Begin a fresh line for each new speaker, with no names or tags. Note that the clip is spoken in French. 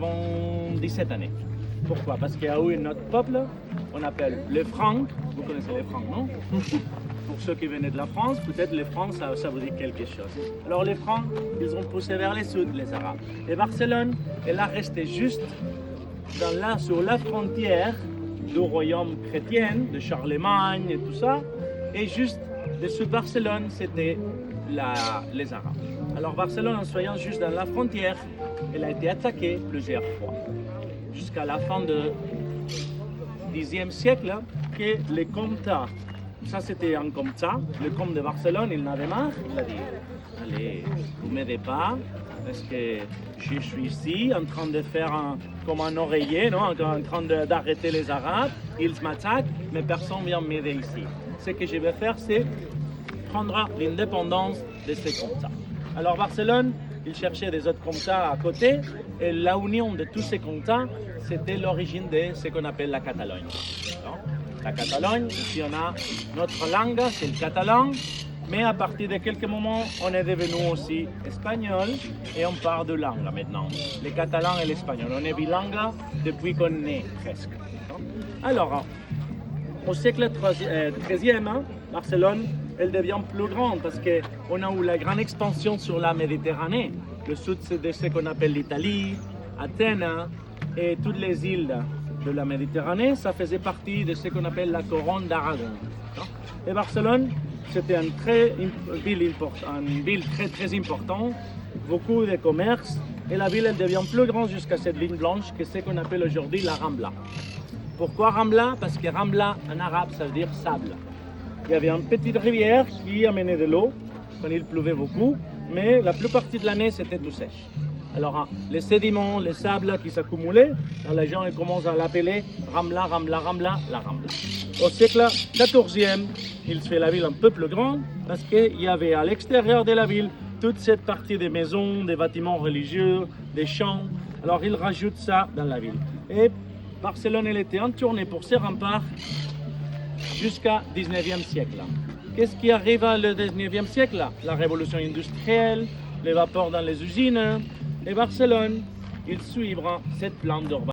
Avant 17 années. Pourquoi? Parce qu'il y a eu notre peuple, on appelle les Francs. Vous connaissez les Francs, non? Pour ceux qui venaient de la France, peut-être les Francs, ça vous dit quelque chose. Alors les Francs, ils ont poussé vers le sud, les Arabes. Et Barcelone, elle a resté juste sur la frontière du royaume chrétien, de Charlemagne et tout ça. Et juste dessous de Barcelone, c'était les Arabes. Alors Barcelone, en soyant juste dans la frontière, elle a été attaquée plusieurs fois. Jusqu'à la fin du Xe siècle, que les comtes, ça c'était un comte, le comte de Barcelone, il en avait marre, il a dit, allez, vous m'aidez pas, parce que je suis ici en train de faire comme un oreiller, non? En train d'arrêter les Arabes, ils m'attaquent, mais personne ne vient m'aider ici. Ce que je vais faire, c'est prendre l'indépendance de ces comtes. Alors Barcelone, il cherchait des autres comtats à côté, et la union de tous ces comtats, c'était l'origine de ce qu'on appelle la Catalogne. La Catalogne, ici on a notre langue, c'est le catalan, mais à partir de quelques moments, on est devenu aussi espagnol, et on parle de langue maintenant, le catalan et l'espagnol. On est bilingue depuis qu'on est presque. Alors, au siècle XIIIe, Barcelone, elle devient plus grande parce qu'on a eu la grande expansion sur la Méditerranée. Le sud, c'est de ce qu'on appelle l'Italie, Athènes et toutes les îles de la Méditerranée. Ça faisait partie de ce qu'on appelle la couronne d'Aragon. Et Barcelone, c'était une ville très très importante, beaucoup de commerce. Et la ville, elle devient plus grande jusqu'à cette ligne blanche que c'est ce qu'on appelle aujourd'hui la Rambla. Pourquoi Rambla? Parce que Rambla, en arabe, ça veut dire sable. Il y avait une petite rivière qui amenait de l'eau quand il pleuvait beaucoup, mais la plupart de l'année, c'était tout sèche. Alors, les sédiments, les sables qui s'accumulaient, les gens commencent à l'appeler Rambla, Rambla, Rambla, la Rambla. Au siècle XIVe, il fait la ville un peu plus grande parce qu'il y avait à l'extérieur de la ville toute cette partie des maisons, des bâtiments religieux, des champs. Alors, il rajoute ça dans la ville. Et Barcelone, elle était entournée pour ses remparts jusqu'à 19e siècle. Qu'est-ce qui arrive au 19e siècle? La révolution industrielle, les vapeurs dans les usines, et Barcelone, il suivra cette plan d'urbanisme.